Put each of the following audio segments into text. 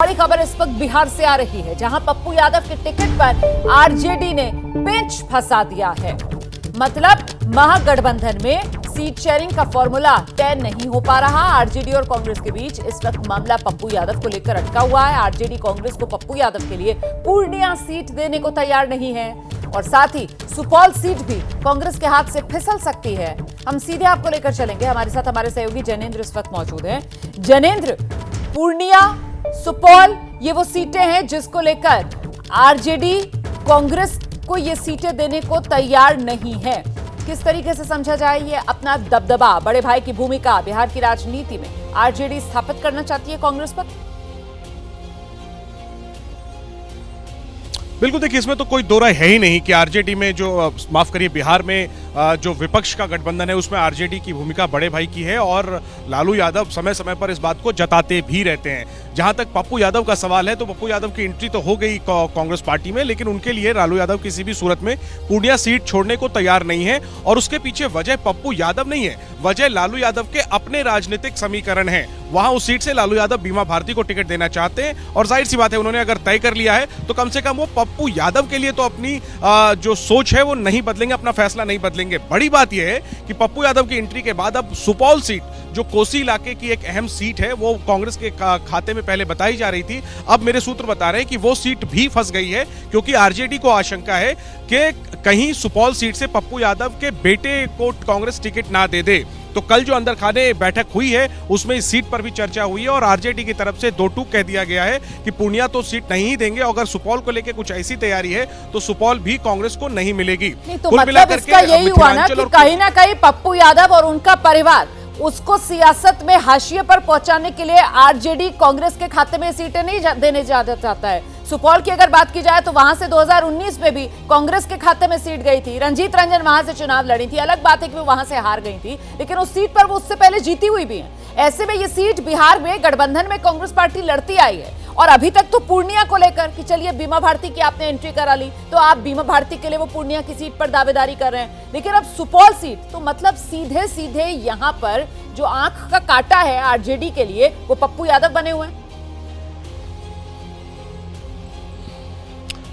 बड़ी खबर इस वक्त बिहार से आ रही है, जहां पप्पू यादव के टिकट पर आरजेडी ने पेंच फंसा दिया है। मतलब महागठबंधन में सीट शेयरिंग का फॉर्मूला तय नहीं हो पा रहा। आरजेडी और कांग्रेस के बीच इस वक्त मामला पप्पू यादव को लेकर अटका हुआ है। आरजेडी कांग्रेस को पप्पू यादव के लिए पूर्णिया सीट देने को तैयार नहीं है और साथ ही सुपौल सीट भी कांग्रेस के हाथ से फिसल सकती है। हम सीधे आपको लेकर चलेंगे। हमारे साथ हमारे सहयोगी जनेंद्र इस वक्त मौजूद हैं। जनेंद्र, पूर्णिया, सुपौल, ये वो सीटें हैं जिसको लेकर आरजेडी कांग्रेस को ये सीटें देने को तैयार नहीं है। किस तरीके से समझा जाए ये अपना दबदबा, बड़े भाई की भूमिका बिहार की राजनीति में आरजेडी स्थापित करना चाहती है कांग्रेस पर? बिल्कुल, देखिए इसमें तो कोई दो राय है ही नहीं कि आरजेडी में जो माफ करिए बिहार में जो विपक्ष का गठबंधन है उसमें आरजेडी की भूमिका बड़े भाई की है और लालू यादव समय समय पर इस बात को जताते भी रहते हैं। जहां तक पप्पू यादव का सवाल है तो पप्पू यादव की एंट्री तो हो गई कांग्रेस पार्टी में, लेकिन उनके लिए लालू यादव किसी भी सूरत में पूर्णिया सीट छोड़ने को तैयार नहीं है और उसके पीछे वजह पप्पू यादव नहीं है, वजह लालू यादव के अपने राजनीतिक समीकरण है। वहां उस सीट से लालू यादव बीमा भारती को टिकट देना चाहते हैं और जाहिर सी बात है उन्होंने अगर तय कर लिया है तो कम से कम वो पप्पू यादव के लिए तो अपनी जो सोच है वो नहीं बदलेंगे, अपना फैसला नहीं बदलेंगे। बड़ी बात यह है कि पप्पू यादव की एंट्री के बाद अब सुपौल सीट जो कोसी इलाके की एक अहम सीट है वो कांग्रेस के खाते में पहले बताई जा रही थी, अब मेरे सूत्र बता रहे हैं कि वो सीट भी फंस गई है क्योंकि आरजेडी को आशंका है कि कहीं सुपौल सीट से पप्पू यादव के बेटे को कांग्रेस टिकट ना दे दे। तो कल जो अंदर खाने बैठक हुई है उसमें इस सीट पर भी चर्चा हुई है और आरजेडी की तरफ से दो टूक कह दिया गया है कि पूर्णिया तो सीट नहीं देंगे, अगर सुपौल को लेकर कुछ ऐसी तैयारी है तो सुपौल भी कांग्रेस को नहीं मिलेगी। तो मतलब इसका यही हुआ ना कि कहीं ना कहीं पप्पू यादव और उनका परिवार उसको सियासत में हाशिए पर पहुंचाने के लिए आरजेडी कांग्रेस के खाते में सीटें नहीं देने चाहता है। सुपौल की अगर बात की जाए तो वहां से 2019 में भी कांग्रेस के खाते में सीट गई थी, रंजीत रंजन वहां से चुनाव लड़ी थी। अलग बात है कि वो वहां से हार गई थी, लेकिन उस सीट पर वो उससे पहले जीती हुई भी है। ऐसे में ये सीट बिहार में गठबंधन में कांग्रेस पार्टी लड़ती आई है और अभी तक तो पूर्णिया को लेकर कि चलिए बीमा भारती की आपने एंट्री करा ली तो आप बीमा भारती के लिए वो पूर्णिया की सीट पर दावेदारी कर रहे हैं, लेकिन अब सुपौल सीट तो मतलब सीधे सीधे यहां पर जो आंख का काटा है आरजेडी के लिए वो पप्पू यादव बने हुए हैं।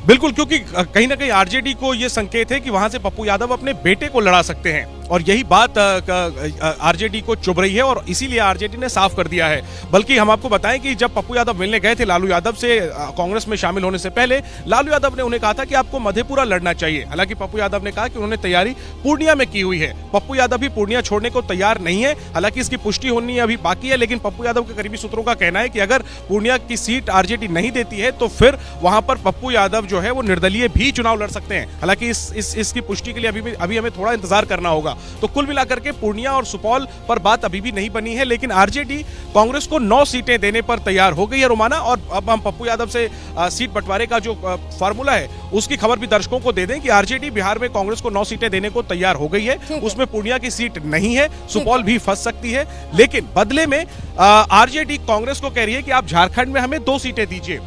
बिल्कुल, क्योंकि कहीं ना कहीं आरजेडी को यह संकेत है कि वहां से पप्पू यादव अपने बेटे को लड़ा सकते हैं और यही बात आरजेडी को चुभ रही है और इसीलिए आरजेडी ने साफ कर दिया है। बल्कि हम आपको बताएं कि जब पप्पू यादव मिलने गए थे लालू यादव से कांग्रेस में शामिल होने से पहले, लालू यादव ने उन्हें कहा था कि आपको मधेपुरा लड़ना चाहिए। हालांकि पप्पू यादव ने कहा कि उन्होंने तैयारी पूर्णिया में की हुई है। पप्पू यादव भी पूर्णिया छोड़ने को तैयार नहीं है, हालांकि इसकी पुष्टि होनी अभी बाकी है, लेकिन पप्पू यादव के करीबी सूत्रों का कहना है कि अगर पूर्णिया की सीट आरजेडी नहीं देती है तो फिर वहां पर पप्पू यादव जो है वो निर्दलीय भी चुनाव लड़ सकते हैं। हालांकि इसकी पुष्टि के लिए अभी हमें थोड़ा इंतजार करना होगा। तो कुल मिलाकर के पूर्णिया और सुपौल पर बात अभी भी नहीं बनी है, लेकिन आरजेडी कांग्रेस को 9 सीटें देने पर तैयार हो गई है रोमाना। और अब हम पप्पू यादव से सीट बंटवारे का जो फार्मूला है उसकी खबर भी दर्शकों को दे दें कि आरजेडी बिहार में कांग्रेस को 9 सीटें देने को तैयार हो गई है। उसमें पूर्णिया की सीट नहीं है, सुपौल भी फंस सकती है, लेकिन बदले में आरजेडी कांग्रेस को कह रही है कि आप झारखंड में हमें 2 सीटें दीजिए।